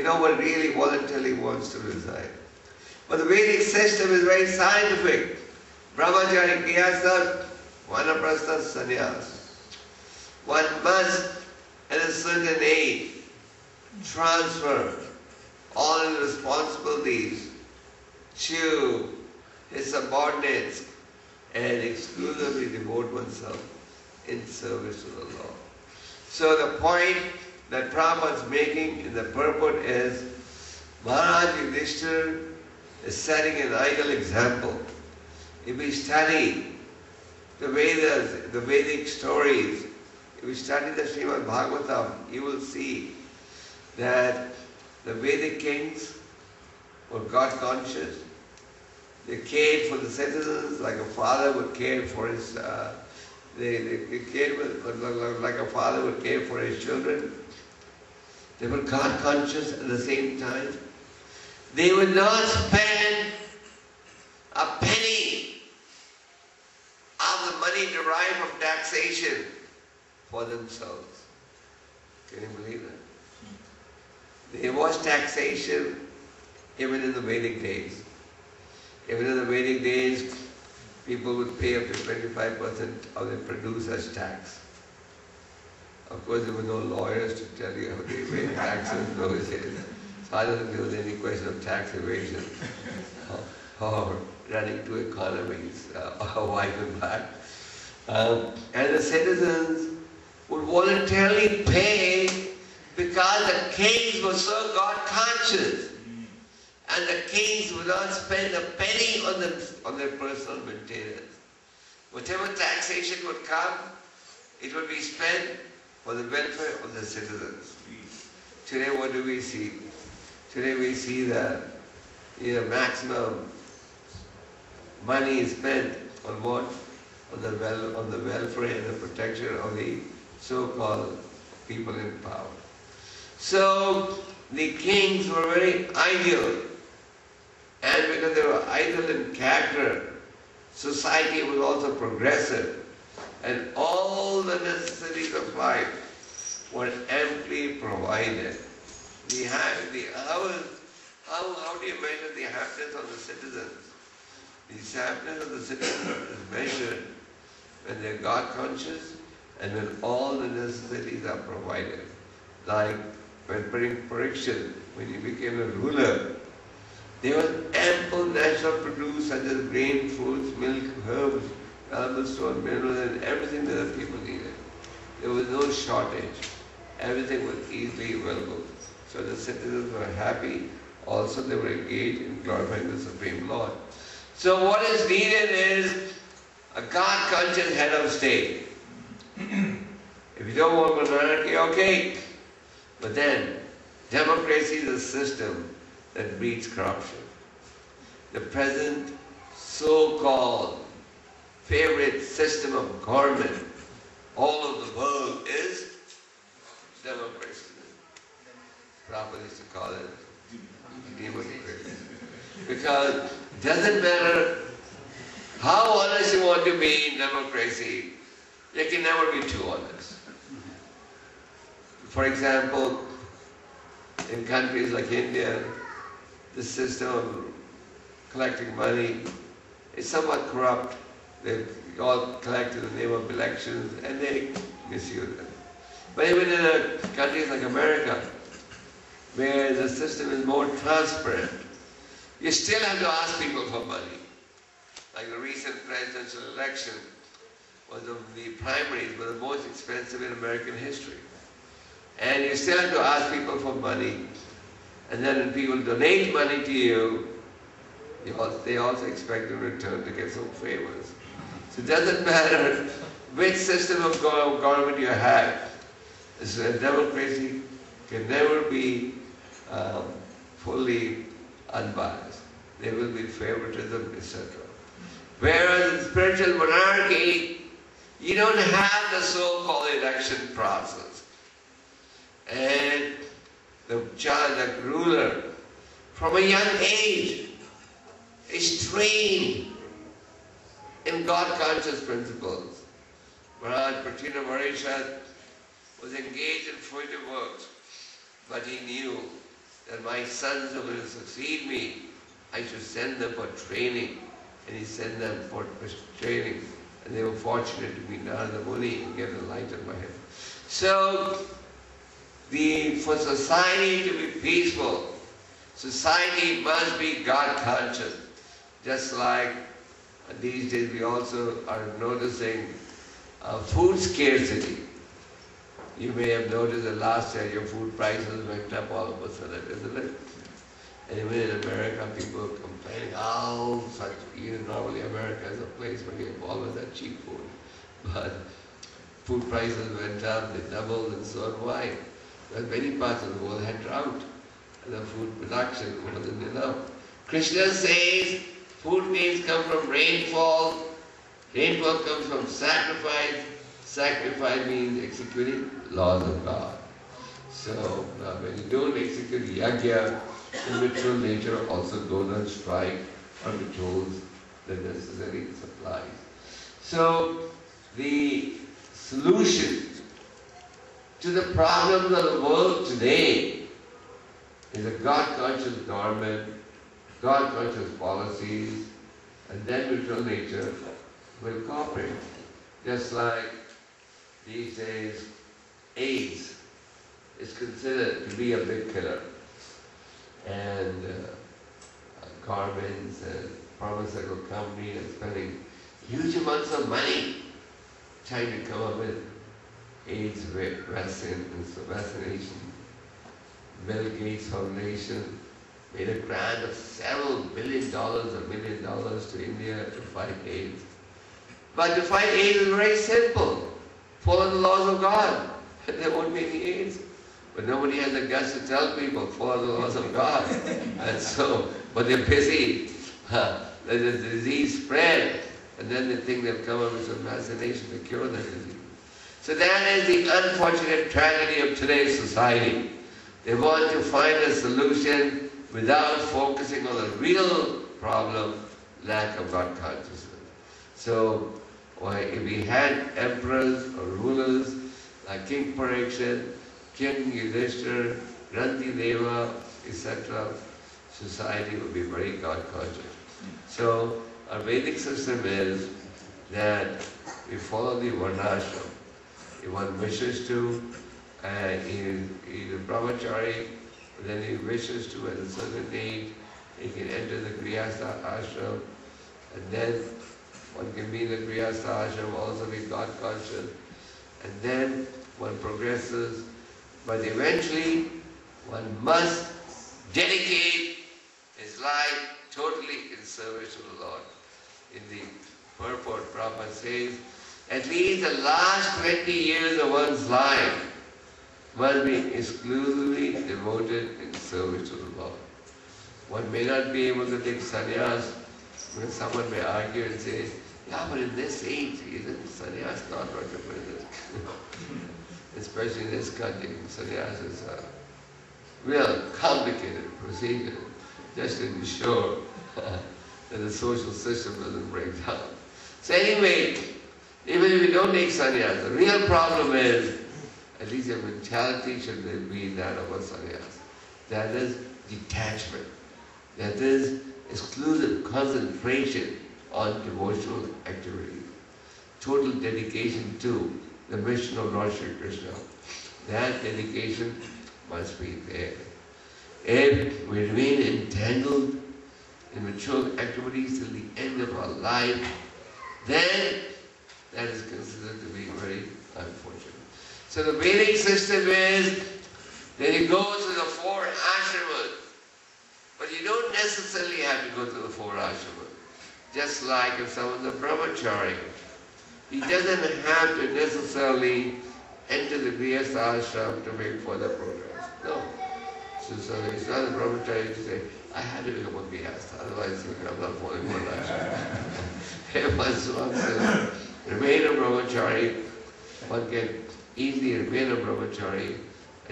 No one really voluntarily wants to resign. But the Vedic system is very scientific. Brahmachari, Grihastha, Vanaprastha, Sannyas. One must, at a certain age, transfer all his responsibilities to his subordinates and exclusively devote oneself in service to the Lord. So the point that Prabhupada is making in the purport is Maharaj Yudhishthira is setting an ideal example. If we study the Vedas, the Vedic stories, if we study the Srimad Bhagavatam, you will see that the Vedic kings were God conscious. They cared for the citizens like a father would care for his. They cared like a father would care for his children. They were God conscious at the same time. They would not spend a penny of the money derived from taxation for themselves. Can you believe that? There was taxation even in the Vedic days. Even in the Vedic days, people would pay up to 25% of their produce as tax. Of course, there were no lawyers to tell you how they paid taxes in those days. So I don't think there was any question of tax evasion or running two economies, white and black. And the citizens would voluntarily pay because the kings were so God conscious. And the kings would not spend a penny on their personal maintenance. Whatever taxation would come, it would be spent for the welfare of the citizens. Today what do we see? Today we see that maximum money is spent on what? On the welfare and the protection of the so-called people in power. So the kings were very ideal. And because they were ideal in character, society was also progressive. And all the necessities of life were amply provided. How do you measure the happiness of the citizens? The happiness of the citizens is measured when they are God conscious and when all the necessities are provided. Like when Parikshit, when he became a ruler, there was ample natural produce such as grain, fruits, milk, herbs, valuable stone, minerals, and everything that the people needed. There was no shortage. Everything was easily available. So the citizens were happy. Also they were engaged in glorifying the Supreme Lord. So what is needed is a God-conscious head of state. If you don't want monarchy, okay. But then, democracy is a system that breeds corruption. The present so-called favorite system of government all over the world is democracy. Prabhupada used to call it democracy. Because it doesn't matter how honest you want to be in democracy, you can never be too honest. For example, in countries like India, the system of collecting money is somewhat corrupt. They all collect in the name of elections and they misuse it. But even in countries like America, where the system is more transparent, you still have to ask people for money. Like the recent presidential election was the primaries were the most expensive in American history. And you still have to ask people for money. And then when people donate money to you, they also expect in return to get some favors. So it doesn't matter which system of government you have. Democracy can never be fully unbiased. There will be favoritism, etc. Whereas in spiritual monarchy, you don't have the so-called election process. And the ruler, from a young age, is trained in God-conscious principles. Maharaj Pratina Varishat was engaged in fruitive works, but he knew that my sons who will succeed me, I should send them for training. And he sent them for training. And they were fortunate to meet Narada Muni and get enlightened by him. So, for society to be peaceful, society must be God conscious. Just like these days we also are noticing food scarcity. You may have noticed that last year your food prices went up all of a sudden, isn't it? And even in America, people are complaining, normally America is a place where you have always that cheap food. But food prices went up, they doubled, and so on. Why? Because many parts of the world had drought, and the food production wasn't enough. Krishna says, food needs come from rainfall. Rainfall comes from sacrifice. Sacrifice means executing laws of God. So, when you don't execute yajna, the ritual nature also goes on strike or withholds the necessary supplies. So, the solution to the problems of the world today is a God-conscious government, God-conscious policies, and then ritual nature will cooperate. Just like these days, AIDS is considered to be a big killer. And governments and pharmaceutical companies are spending huge amounts of money trying to come up with AIDS vaccination. Bill Gates Foundation made a grant of several $1 million to India to fight AIDS. But to fight AIDS is very simple. Follow the laws of God, and there won't be any AIDS. But nobody has the guts to tell people, follow the laws of God. And so, but they're busy. Let the disease spread, and then they think they'll come up with some vaccination to cure the disease. So that is the unfortunate tragedy of today's society. They want to find a solution without focusing on the real problem, lack of God consciousness. So, if we had emperors or rulers like King Parikshit, King Yudhishthira, Granthi Deva, etc., society would be very God-conscious. So, our Vedic system is that we follow the Varnashram. If one wishes to, he's a brahmachari, then he wishes to at a certain age, he can enter the Grihastha ashram, and then one can be in the Grihastha ashram, also be God-conscious, and then one progresses, but eventually one must dedicate his life totally in service to the Lord. In the purport, Prabhupada says, at least the last 20 years of one's life must be exclusively devoted in service to the Lord. One may not be able to take sannyas, when someone may argue and say, yeah, but in this age, isn't sannyas not recommended? Especially in this country, sannyas is a real complicated procedure, just to be sure that the social system doesn't break down. So anyway, even if you don't take sannyas, the real problem is, at least your mentality should be that of a sannyas. That is detachment. That is exclusive concentration on devotional activity. Total dedication to the mission of Lord Shri Krishna. That dedication must be there. If we remain entangled in ritual activities till the end of our life, then that is considered to be very unfortunate. So the Vedic system is that you go to the 4 ashramas, but you don't necessarily have to go to the 4 ashramas. Just like if someone's a brahmachari, he doesn't have to necessarily enter the Grihastha ashram to make further progress. No. So it's not a brahmachari to say, I had to become a Grihastha, otherwise I'm not following one ashram. If one wants to remain a brahmachari, one can easily remain a brahmachari